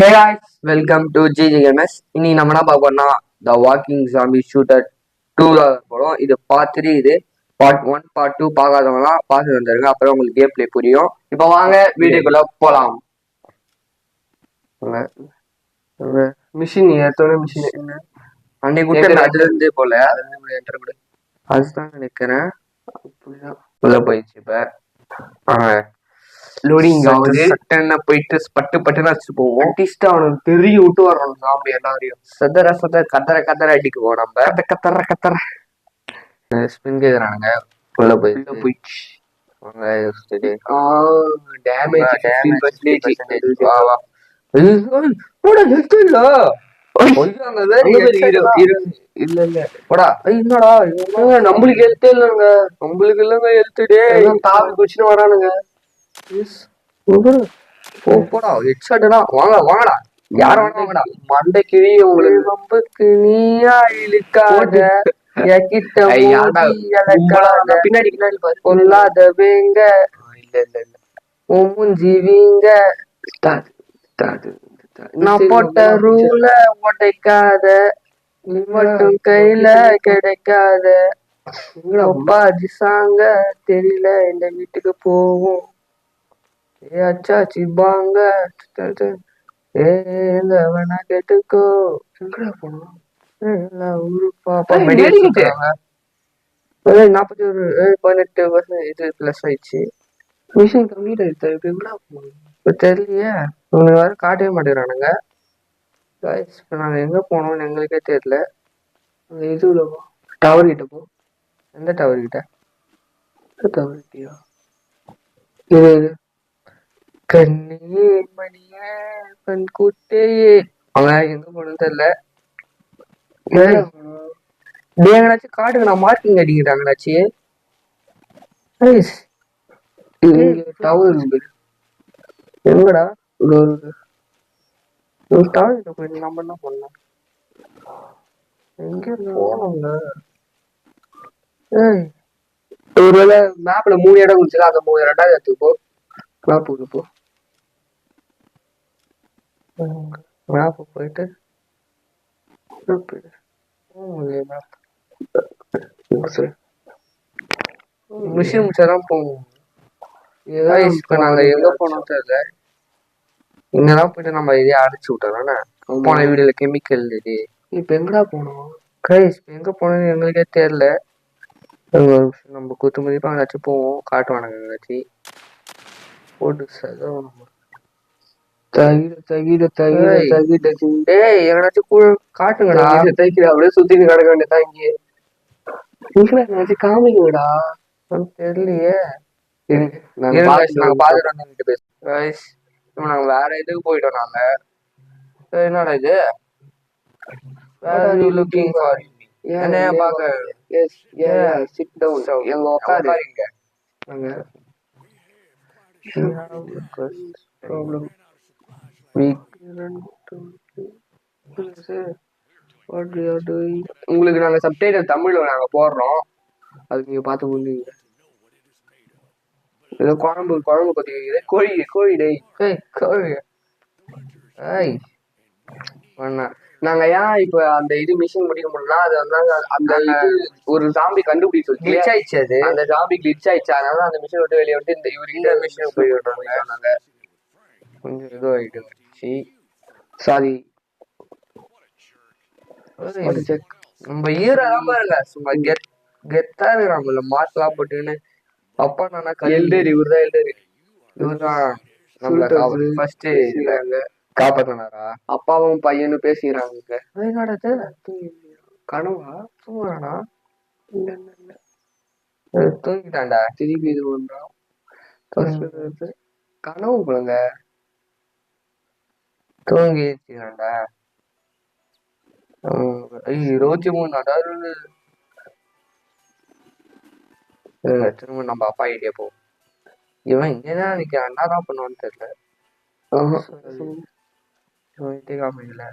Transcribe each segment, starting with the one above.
Hey guys, welcome to GGMS. இன்னைக்கு நம்ம என்ன பார்க்க போறோம்னா The Walking Zombie Shooter 2 போறோம். இது பார்ட் 3 இது. பார்ட் 1, பார்ட் 2 பார்க்காதவங்கலாம் பார்த்து வந்துருங்க. அப்புறம் உங்களுக்கு கேம் பிளே புரியும். இப்போ வாங்க வீடியோக்குள்ள போலாம். மிஷின் ஏத்தோட மிஷின் அன்னைக்கு கொடுத்த அதுல இருந்து போல அதுதான் நினைக்கிறேன். உள்ள போயிடுச்சு இப்ப லோடிங் ஆகுது. சட்டன போயிட்டு பட்டு பட்டுன்னு அடிச்சு போவோம். அட்டிஸ்ட் அவனுக்கு தெரிய விட்டு வரணும் சாம்பி எல்லாரையும் சதர கத்தர அடிக்குவோம் நம்ம. கத்தர ஸ்பின் கேக்குறானுங்க. உள்ள போயிடுச்சு. நம்மளுக்கு எழுத்தே இல்லைங்க. நம்மளுக்கு இல்லைங்க எழுத்துடே தாவி குச்சின்னு வரானுங்க. வாங்கடா யாரும் வாங்கடா மண்டை கிழி உங்களுக்கு வம்புக்கு நீயா இழுக்காத பின்னாடி பின்னாடி கொல்லாதவங்க ஜீவிங்க நான் போட்ட ரூல உடைக்காத நீ மட்டும் கையில கிடைக்காத அப்பாஜி சாங்க தெரியல இந்த வீட்டுக்கு போவோம் ஏச்சாச்சி பாங்க ஏவனா கேட்டுக்கோ எங்கடா போனோம் 41% இது பிளஸ் ஆயிடுச்சு. மிஷின் கம்ப்ளீட் ஆயிடுச்சு. இப்ப எங்கடா போனோம் இப்ப தெரியலையே. உனக்கு வேற காட்டவே மாட்டேங்கிறானுங்க. இப்ப நாங்க எங்க போனோம்னு எங்களுக்கே தெரியல. இது டவர் கிட்ட போ. எந்த டவர் கிட்ட? டவர் கிட்டயா? இது கண்ணியே மணியே கண் கூட்டையே அவன் எங்க போனது தெரியல. எங்கனாச்சும் காட்டுங்க, நான் மார்க்கிங் அடிக்கிறாங்களாச்சு. டவர் எங்கடா ஒரு டவர் கிட்ட போயிட்டு நம்ம என்ன பண்ணலாம்? எங்க போனோங்க? ஒருவேளை மேப்ல 3 இடம் குடிச்சல, அந்த 3 2வது இடத்துக்கு போ. மேப்புக்கு போ. மேப்பு போயிட்டு மிஷின் முடிச்சாதான் போவோம். இப்ப நாங்க எங்க போனோம் தெரியல. இங்கதான் போயிட்டு நம்ம இதே அடைச்சு விட்டோம்னா போன வீடியோல கெமிக்கல் இது. இப்ப எங்கடா போனோம்? எங்க போனோம்னு எங்களுக்கே தெரியல. நம்ம குத்து மதிப்பா எங்கேயாச்சும் போவோம், காட்டுவானுங்க எங்கேயாச்சும் போட்டு சதம் காட்டுங்கடா. அப்படியே சுத்திட்டு கிடக்க வேண்டியதான் இங்கே. காமிங்கடா. தெரியலையே. நாங்க பாத்துட்டு பேசுவோம். நாங்க வேற இதுக்கு போயிட்டோம். நாங்க என்னடா இது லுக்கிங் ஃபார் என்ன பாக்க சிட் டவுன் எங்க உட்காருங்க. ப்ராப்ளம் உங்களுக்கு நாங்க சப்டைட்டில் தமிழ்ல நாங்க போடுறோம், அதுக்கு நீங்க பார்த்து புரிஞ்சுங்க. ஏதோ குழம்பு பத்தி கோழி டேய் கோழி. நாங்க ஏன் இப்ப அந்த இது மிஷின் முடிக்க முடியல, அது வந்து அந்த இது ஒரு ஜாம்பி கண்டுபிடிச்சு அது அந்த ஜாம்பி கிளிச் ஆயிடுச்சு. அதனால அந்த மிஷின் விட்டு வெளியே விட்டு இந்த மிஷின் போய் விடுறாங்க. கொஞ்சம் இது ஆயிடுச்சு. சாரி நம்ம ஈரெல்லாம் பாருங்க, சும்மா கெத்தா இருக்கிறாங்கல்ல, மார்க் எல்லாம் போட்டுன்னு. அப்பா நானா எழுதேரி இவருதான் எழுதேரி. இவருதான் நம்மள ஃபர்ஸ்ட் காப்பாத்தினாரா? அப்பாவும் பையனும் பேசிக்கிறாங்க. கனவா? தூங்குறானா? தூங்கிட்டான்டா. திருப்பி இது பண்றான். கனவு போலங்க. தூங்கிட்டான்டா. 23 திரும்ப நம்ம அப்பா ஐடியா போவோம். இவன் இங்கதான் நிக்கிறான், என்னதான் பண்ணுவான்னு தெரியல. காமிக்கல.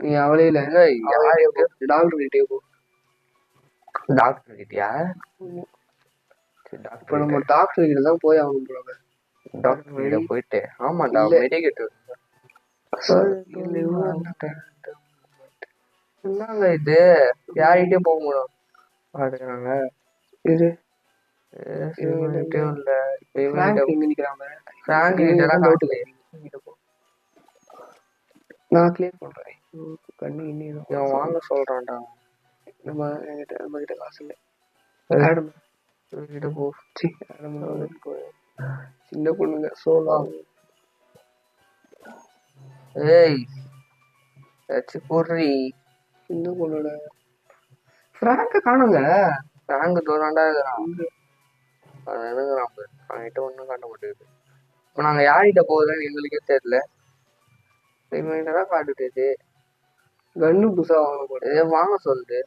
நீ அவளே இல்ல டாக்டர் கிட்டே போ. டாக்டர் கிட்டயா? இப்ப நம்ம டாக்டர் கிட்ட தான் போய் ஆகணும் போல. டாக்டர் கிட்ட போயிட்டு ஆமாண்டா இல்ல. மெடிக்கேட் என்னங்க இது யார்கிட்டயே போக முடியும் பாத்துக்கிறாங்க இது இவன்கிட்ட இல்ல ஃப்ராங்க் இவன்கிட்ட எங்க நிக்கிறாங்க? ஃப்ராங்க் கிட்ட தான் டவுட் காட்டல. கிட்ட போ. நான் கிளியர் பண்றேன். கண்ணு இன்னும் இவன் வாங்க சொல்றான்டா. நம்ம கிட்ட காசு இல்லை. ஆடம் இவன்கிட்ட போ. சி ஆடம் சின்ன பொண்ணுங்க சோலாம். ஏய் ஏச்சு போடுறி. சின்ன பொண்ணோட ஃப்ராங்க காணுங்க. ஃப்ராங்க் தூராண்டா இருக்கிறான். அது என்னங்கிறான் அவன்கிட்ட ஒன்றும் காட்ட மாட்டேங்குது. இப்போ நாங்கள் யார்கிட்ட போகுதுன்னு எங்களுக்கே தெரியல. இவன்கிட்ட தான் காட்டுது. கன்னு புதுசா வாங்க போது வாங்க சொல்லுது.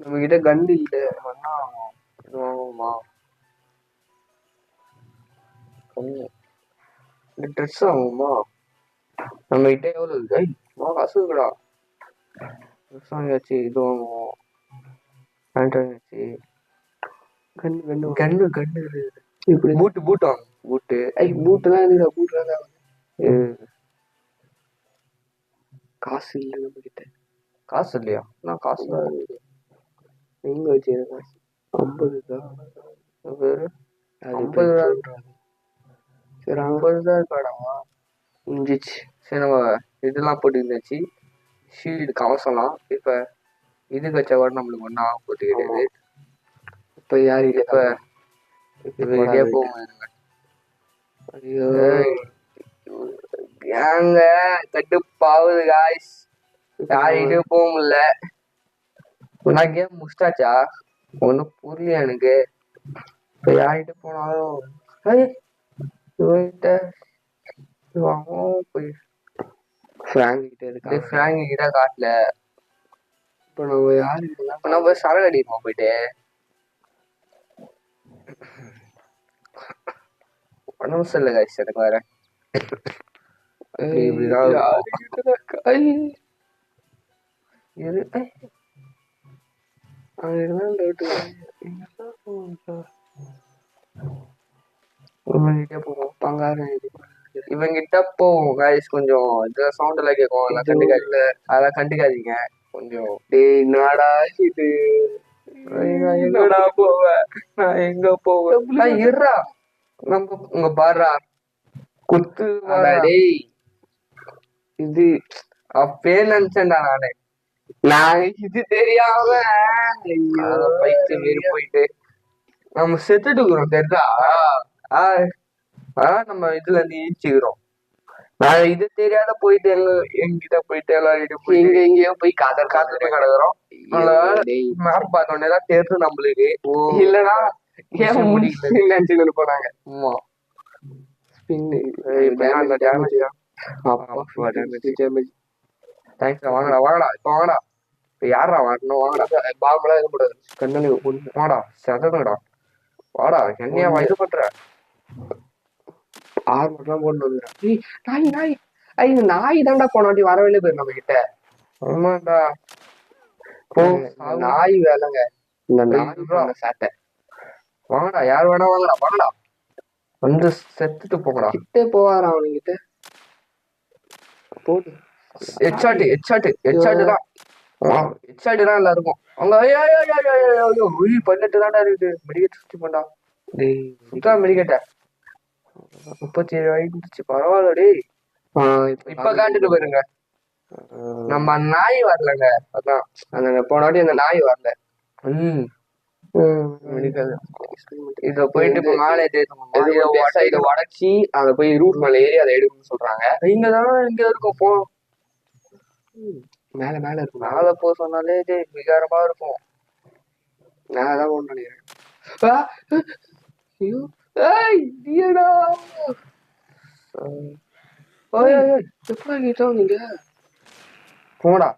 நம்ம கிட்ட கன்னு இல்லை. ஒன்னா இது வாங்குமா இந்த ட்ரெஸ் வாங்குமா? நம்ம கிட்ட எவ்வளோ இருக்கு? காசு இருக்குடா. ட்ரெஸ் வாங்கியாச்சு. இது வாங்குவோம். பேண்ட் வாங்கியாச்சு. கன்னு இப்படி பூட்டு வாங்க. பூட்டு பூட்டுலாம் இருக்குடா. பூட்டுலாம் தான் காசு இல்லை நம்ம கிட்ட. காசு இல்லையா? நான் காசு தான் இருக்கு. எங்க வச்சு காசு 50 தான். பேரு 50 தான். சரி 50 தான் இருக்காடா. முடிஞ்சிச்சு. சரி நம்ம இதெல்லாம் போட்டு இருந்துச்சு. ஷீல்டு கவசம்லாம் இப்ப இதுக்கு வச்சா கூட நம்மளுக்கு ஒன்றும் ஆக போட்டு கிடையாது. இப்ப யாரு இப்ப வெளியே போவாங்க. ஐயோ ஏங்க கட்டுப்பாவுது காய்ஸ். யார்கிட்டயே போக முடியல. நான் கேம் முடிச்சாச்சா? ஒன்னும் புரியல எனக்கு. இப்ப யார்கிட்ட போனாலும் போய் ஃப்ராங்க் கிட்ட இருக்கு. ஃப்ராங்க் கிட்ட காட்டல. இப்ப நம்ம யாருக்கிட்ட நம்ம சரக்கு அடிப்போம் போயிட்டு. ஒன்றும் சொல்ல காய்ஸ் எனக்கு வேற. இவங்கிட்ட போவோம் காய்ஸ். கொஞ்சம் இதுல சவுண்ட் எல்லாம் கேட்கும். அதெல்லாம் கண்டுக்காதீங்க. அதெல்லாம் கண்டுக்காதீங்க கொஞ்சம். நாடா இது எங்கடா போவேன்? நான் எங்க போவேன்? இருறா நம்ம உங்க பாடுறா குத்து டேய். இது அப்பே நினைச்சேன்டா நானு. நான் இது தெரியாம பைத்து மீறி போயிட்டு நம்ம செத்துட்டு இருக்கிறோம் தெரியுதா? நம்ம இதுல இருந்து ஈச்சிக்கிறோம். நான் இது தெரியாத போயிட்டு எங்கிட்ட போயிட்டு எல்லாரும் எங்க எங்கேயோ போய் காத்துட்டு கிடக்குறோம். மேப் பார்த்தோன்னே தான் தெரியுது நம்மளுக்கு. இல்லைன்னா ஏன் முடிக்கல நினைச்சுக்கிட்டு போனாங்க. ஆமா தேங்க்ஸ். வாங்கடா வாங்கடா இப்ப வாங்கடா. இப்ப யாரா வரணும்? வாங்கடா. பாம்பெல்லாம் இருக்க கூடாது. கண்ணனு வாடா செதங்கடா. வாடா என்னையா இது பண்ற? ஆர்மெல்லாம் போட்டு வந்துடுறேன். நாய் இந்த நாய் தான்டா போன வாட்டி வரவே போயிரு நம்ம கிட்ட. ஆமாண்டா நாய் வேலைங்க. இந்த நாய் சாட்டை. வாங்கடா யார் வேணா வாங்கடா வாங்கடா. வந்து செத்துட்டு போங்கடா. கிட்டே போவாரா அவனுங்கிட்ட? போட்டு ஹெட்ஷாட் தான் எல்லாருக்கும். அவங்க பண்ணிட்டு தான்டா இருக்குது. மெடிக்கெட் சுத்தி பண்ணா சுத்தா மெடிக்கெட்ட 37 ஆயிடுச்சு. பரவாயில்ல டேய். இப்ப காட்டுட்டு போயிருங்க. நம்ம நாய் வரலங்க. அதான் அந்த போன வாட்டி அந்த நாய் வரல. இத போயிட்டு இப்ப மேலே இதை உடச்சி அத போய் ரூட் மேல ஏறி அதை எடுக்கணும்னு சொல்றாங்க. இங்கதான் இங்க இருக்கும். போ மேல மேல இருக்கும். மேல போ சொன்னாலே விகாரமா இருக்கும். மேலதான் போகணும்னு நினைக்கிறேன். எப்படா கேட்டோம் நீங்க? போடா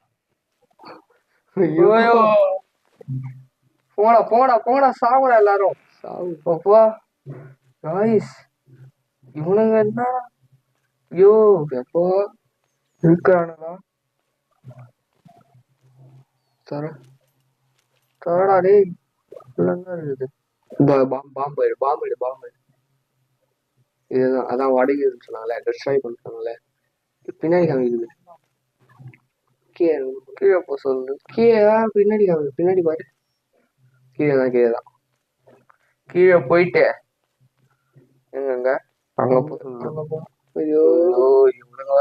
போடா போடா போடா. சாவுடா எல்லாரும் சாவு. இவனுங்க என்ன ஐயோ எப்போ இருக்கிறானுங்களா? தரடா டேய். இருக்குது இந்த பாம்பு இதுதான் அதான் உடைக்குதுன்னு சொன்னாங்களே டெஸ்ட்ராய் பண்ண சொன்னாங்களே பின்னாடி காமிக்குது கீழே கீழே போ சொல்லு கீழே பின்னாடி காமிக்குது பின்னாடி பாரு கீழே தான் கீழே போயிட்டு எங்க அங்க போ சொல்லு ஐயோ இவனுங்க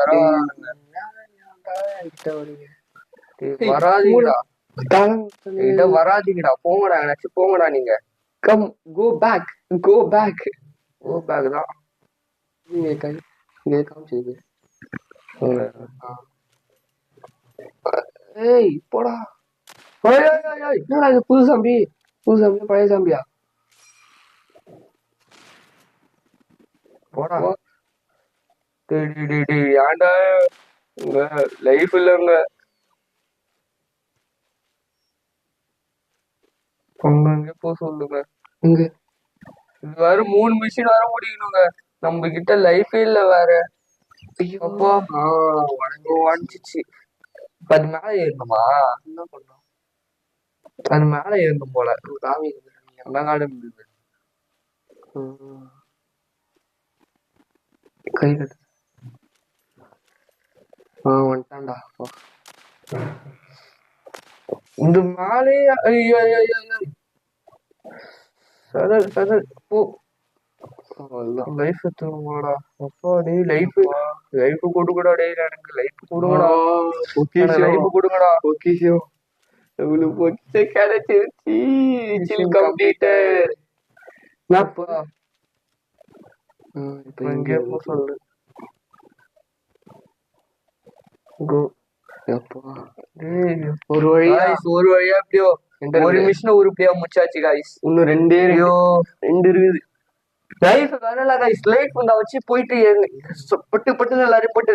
வராதீங்கடா போங்கடா என்னாச்சும் போங்கடா நீங்க கம் கோ பேக் தான் நீங்க காமிச்சது ஏய் போடா என்னடா இது புது சாம்பி பழைய சாம்பியா போடா ஏன்டா உங்க லைஃப் இல்லைங்க பொங்க போ சொல்லுங்க இங்க இது வேற 3 மிஷின் வேற முடிக்கணுங்க நம்ம கிட்ட லைஃபே இல்ல வேற அப்பா உடஞ்சிச்சு அது மேல ஏறணுமா என்ன பண்ணோம் அது மேல ஏறணும் போல காமி காடு முடியுது கை கட்டு வந்துட்டான்டா இந்த மேலே ஐயோ சதல் போ லைஃப் எடுத்துமாடா அப்பா டேய் லைஃப் கொடுங்கடா டேய் எனக்கு லைஃப் கொடுங்கடா லைஃப் கொடுங்கடா பொக்கிஷம் எவ்வளவு பொக்கிஷம் கிடைச்சிருச்சு மிஷன் கம்ப்ளீட்டட் நாப்பா இப்போ இங்கே போ சொல்லு கோ அப்பா டேய் ஒரு வழியா அப்படியோ ஒரு மிஷன் உருப்படியா முடிச்சாச்சு गाइस இன்னும் ரெண்டு இருக்குது லைஃப் வேறல गाइस லைஃப் வந்தா வச்சு போயிட்டு பட்டு எல்லாரும் போட்டு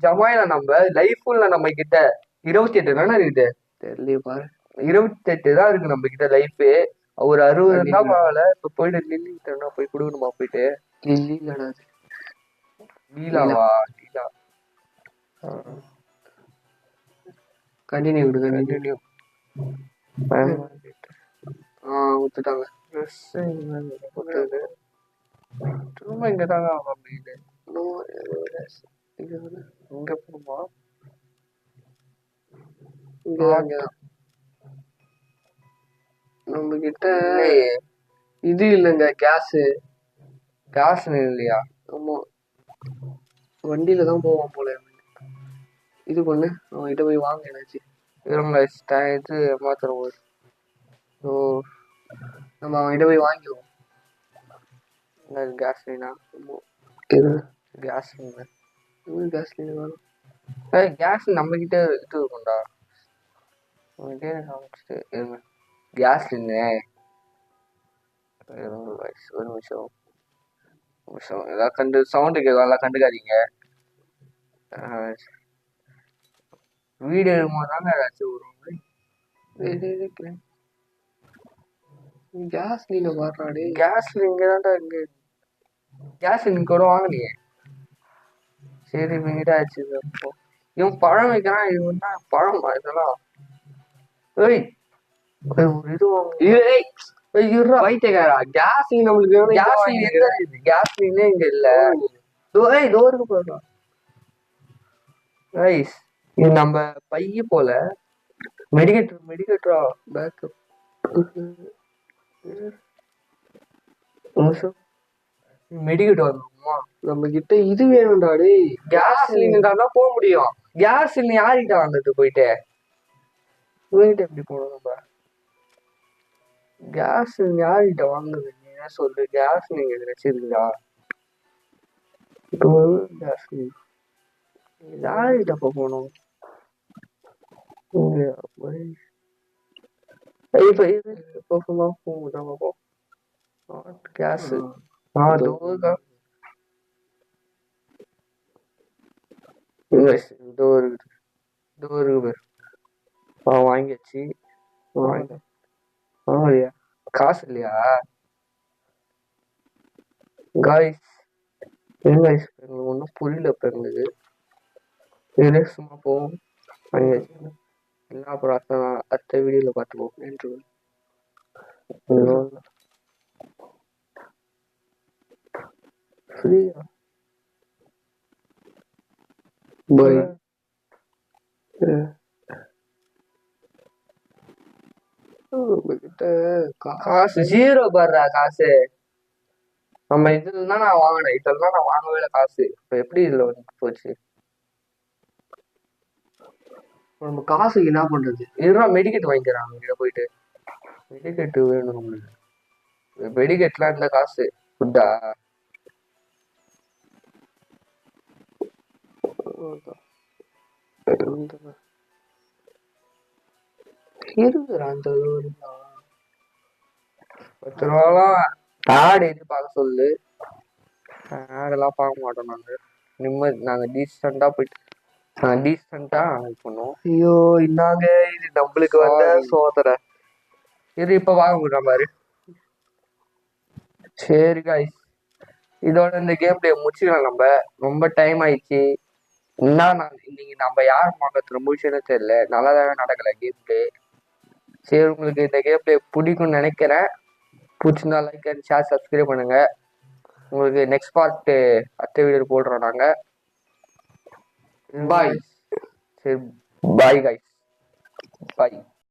ஜமாயில நம்ம லைஃப்ல நம்ம கிட்ட 28 தானே இருக்குது தெரியல பாரு 28 தான் இருக்கு நம்ம கிட்ட லைஃப் ஒரு 60 இருந்தா பரவாயில்ல இப்ப போயிட்டு லில்லி கிட்ட போய் கொடுக்கணுமா போயிட்டு லில்லி இல்லடா லீலா கண்டினியூ விட்டுட்டாங்க திரும்ப இங்க தாங்க அப்படின்னு இங்க போமா இங்கதான் நம்ம கிட்ட இது இல்லைங்க கேஸ் இல்லையா ஆமா வண்டியில தான் போவான் போல இது பண்ணு அவன் கிட்ட போய் வாங்க என்னாச்சு இது மாத்திரம் ஓ நம்ம அவன் கிட்ட போய் வாங்கிடுவோம் கேஸ் லைனா கேஸ் லைன் வேணும் கேஸ் நம்ம கிட்ட இது இருக்கும்டா கேஸ் லைன் ஒரு நிமிஷம் ஏதாவது சவுண்டு கேட்கும் எல்லாம் கண்டுக்காதீங்க வீடியோ எடுக்கும்போது தாங்க ஏதாச்சும் வரும் கேஸ் லைன்ல வர்றாடே கேஸ் லைன் தான்டா இங்க கேஸ் லைன் கூட வாங்கலையே சரி இவங்கிட்ட ஆச்சு அப்போ இவன் பழம் வைக்கிறான் இவன் தான் பழம் இதெல்லாம் ஏய் ஒரு இது வைத்தேக்காரா கேஸ் லைன் நம்மளுக்கு கேஸ் லைனே இங்க இல்ல டோருக்கு போகலாம் ரைஸ் இது நம்ம பைய போல மெடிக்கேட்டரா பேக்கப் மெடிக்கேட் வரணுமா நம்ம கிட்ட இது வேணும்டா டேய் கேஸ் சிலிண்டர் தான் போக முடியும் கேஸ் சிலிண்டர் யார்கிட்ட வாங்குறது போயிட்டு இவங்கிட்ட எப்படி போகணும் நம்ம கேஸ் சிலிண்டர் யார்கிட்ட வாங்குறது நீ என்ன சொல்லு கேஸ் நீங்க வச்சிருக்கீங்களா கேஸ் யார்கிட்ட போகணும் கேஸ் வாங்கியாச்சு காசு இல்லையா காய்ஸ் ஒன்னும் புரியல இப்ப எங்களுக்கு சும்மா போவோம் வாங்கியாச்சு இல்லை அப்புறம் அடுத்த வீடியோல பார்த்துப்போம் என்று ஃப்ரீ பாய் காசு ஜீரோ பர்றா காசு. நம்ம இதுல தான் நான் வாங்கினேன், இதெல்லாம் நான் வாங்கவே இல்லை காசு. இப்ப எப்படி இதுல வந்து போச்சு? நம்ம காசுக்கு என்ன பண்றது? இதுதான் மெடிக்கெட் வாங்கிக்கிறாங்க இங்க போயிட்டு. மெடிக்கெட் வேணும் நம்மளுக்கு. மெடிக்கெட்லாம் இந்த காசு ஃபுட்டா இருக்குறா அந்த 10 ரூபாலாம் ஆடு எது பார்க்க சொல்லு. ஆடெல்லாம் பார்க்க மாட்டோம் நாங்க. நிம்மதி நாங்க டீசெண்டா போயிட்டு டீசெண்டா இது பண்ணுவோம். ஐயோ இன்னாங்க இது நம்மளுக்கு வந்த சோதனை. இது இப்ப வாங்க முடியும் பாரு. சரி guys, இதோட இந்த கேம் பிளே முடிச்சுக்கலாம். நம்ம ரொம்ப டைம் ஆயிடுச்சு. இன்னைக்கு நம்ம யார் பார்க்கறது முடிச்சுன்னு தெரியல, நல்லாதாவே நடக்கல கேம் பிளே. சரி, உங்களுக்கு இந்த கேம் பிளே பிடிக்கும்னு நினைக்கிறேன். பிடிச்சிருந்தா லைக் அண்ட் ஷேர் சப்ஸ்கிரைப் பண்ணுங்க. உங்களுக்கு நெக்ஸ்ட் பார்ட் அடுத்த வீடியோ போடுறோம் நாங்க. பாய். சரி பாய் கைஸ், பாய்.